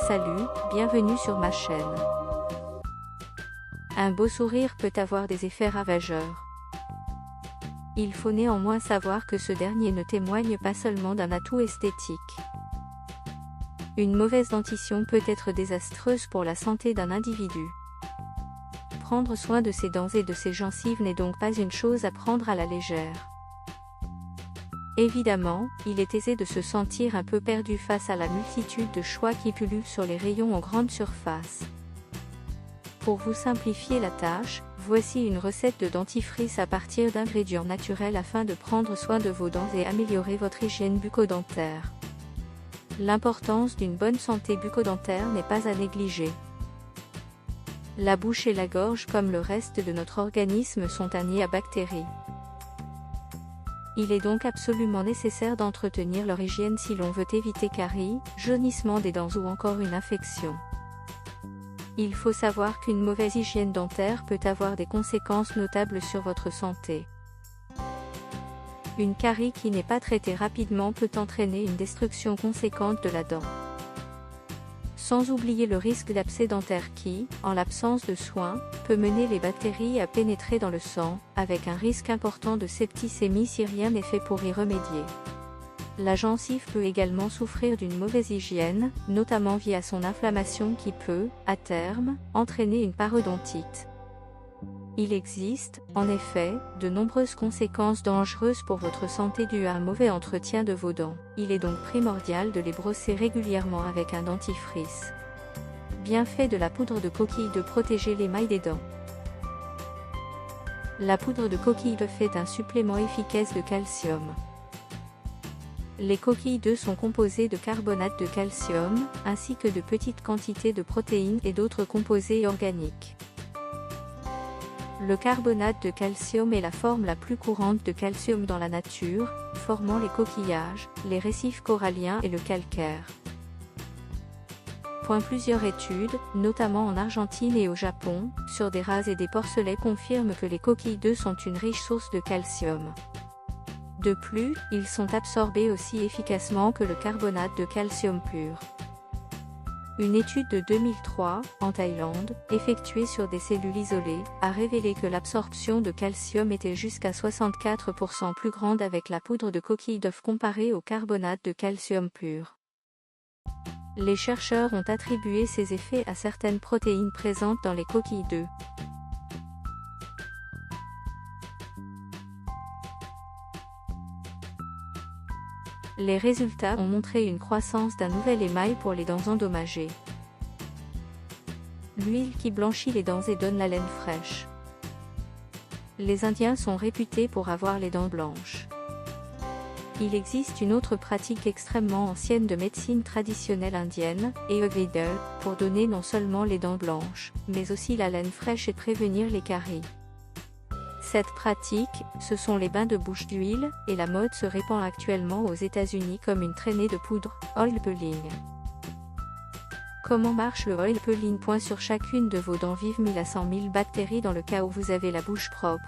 Salut, bienvenue sur ma chaîne. Un beau sourire peut avoir des effets ravageurs. Il faut néanmoins savoir que ce dernier ne témoigne pas seulement d'un atout esthétique. Une mauvaise dentition peut être désastreuse pour la santé d'un individu. Prendre soin de ses dents et de ses gencives n'est donc pas une chose à prendre à la légère. Évidemment, il est aisé de se sentir un peu perdu face à la multitude de choix qui pullulent sur les rayons en grande surface. Pour vous simplifier la tâche, voici une recette de dentifrice à partir d'ingrédients naturels afin de prendre soin de vos dents et améliorer votre hygiène bucco-dentaire. L'importance d'une bonne santé bucco-dentaire n'est pas à négliger. La bouche et la gorge, comme le reste de notre organisme, sont un nid à bactéries. Il est donc absolument nécessaire d'entretenir leur hygiène si l'on veut éviter caries, jaunissement des dents ou encore une infection. Il faut savoir qu'une mauvaise hygiène dentaire peut avoir des conséquences notables sur votre santé. Une carie qui n'est pas traitée rapidement peut entraîner une destruction conséquente de la dent. Sans oublier le risque d'abcès dentaire qui, en l'absence de soins, peut mener les bactéries à pénétrer dans le sang, avec un risque important de septicémie si rien n'est fait pour y remédier. La gencive peut également souffrir d'une mauvaise hygiène, notamment via son inflammation qui peut, à terme, entraîner une parodontite. Il existe, en effet, de nombreuses conséquences dangereuses pour votre santé dues à un mauvais entretien de vos dents. Il est donc primordial de les brosser régulièrement avec un dentifrice. Bienfait de la poudre de coquille de protéger l'émail des dents. La poudre de coquille d'œuf est un supplément efficace de calcium. Les coquilles d'œufs sont composées de carbonate de calcium, ainsi que de petites quantités de protéines et d'autres composés organiques. Le carbonate de calcium est la forme la plus courante de calcium dans la nature, formant les coquillages, les récifs coralliens et le calcaire. Plusieurs études, notamment en Argentine et au Japon, sur des rases et des porcelets confirment que les coquilles d'œufs sont une riche source de calcium. De plus, ils sont absorbés aussi efficacement que le carbonate de calcium pur. Une étude de 2003, en Thaïlande, effectuée sur des cellules isolées, a révélé que l'absorption de calcium était jusqu'à 64% plus grande avec la poudre de coquille d'œuf comparée au carbonate de calcium pur. Les chercheurs ont attribué ces effets à certaines protéines présentes dans les coquilles d'œufs. Les résultats ont montré une croissance d'un nouvel émail pour les dents endommagées. L'huile qui blanchit les dents et donne la laine fraîche. Les Indiens sont réputés pour avoir les dents blanches. Il existe une autre pratique extrêmement ancienne de médecine traditionnelle indienne, Ayurveda, pour donner non seulement les dents blanches, mais aussi la laine fraîche et prévenir les caries. Cette pratique, ce sont les bains de bouche d'huile, et la mode se répand actuellement aux États-Unis comme une traînée de poudre, oil pulling. Comment marche le oil pulling? Sur chacune de vos dents vivent 1000 à 100 000 bactéries dans le cas où vous avez la bouche propre.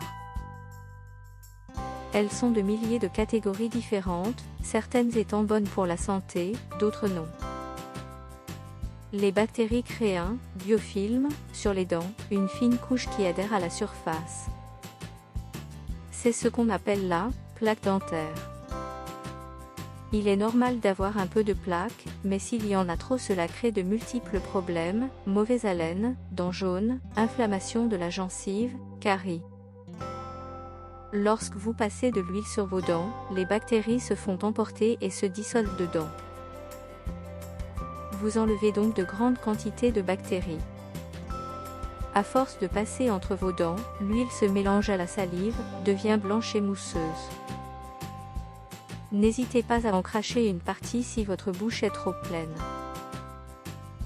Elles sont de milliers de catégories différentes, certaines étant bonnes pour la santé, d'autres non. Les bactéries créent un biofilm sur les dents, une fine couche qui adhère à la surface. C'est ce qu'on appelle la plaque dentaire. Il est normal d'avoir un peu de plaque, mais s'il y en a trop, cela crée de multiples problèmes, mauvaise haleine, dents jaunes, inflammation de la gencive, caries. Lorsque vous passez de l'huile sur vos dents, les bactéries se font emporter et se dissolvent dedans. Vous enlevez donc de grandes quantités de bactéries. À force de passer entre vos dents, l'huile se mélange à la salive, devient blanche et mousseuse. N'hésitez pas à en cracher une partie si votre bouche est trop pleine.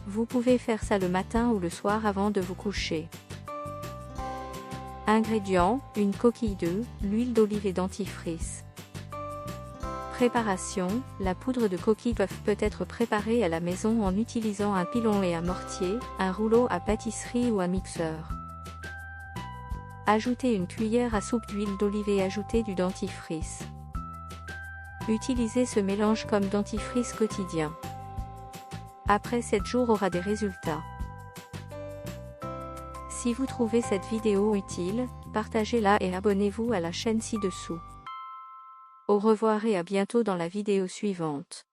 Vous pouvez faire ça le matin ou le soir avant de vous coucher. Ingrédients, une coquille d'œuf, l'huile d'olive et dentifrice. Préparation, la poudre de coquille d'œuf peut être préparée à la maison en utilisant un pilon et un mortier, un rouleau à pâtisserie ou un mixeur. Ajoutez une cuillère à soupe d'huile d'olive et ajoutez du dentifrice. Utilisez ce mélange comme dentifrice quotidien. après 7 jours aura des résultats. Si vous trouvez cette vidéo utile, partagez-la et abonnez-vous à la chaîne ci-dessous. Au revoir et à bientôt dans la vidéo suivante.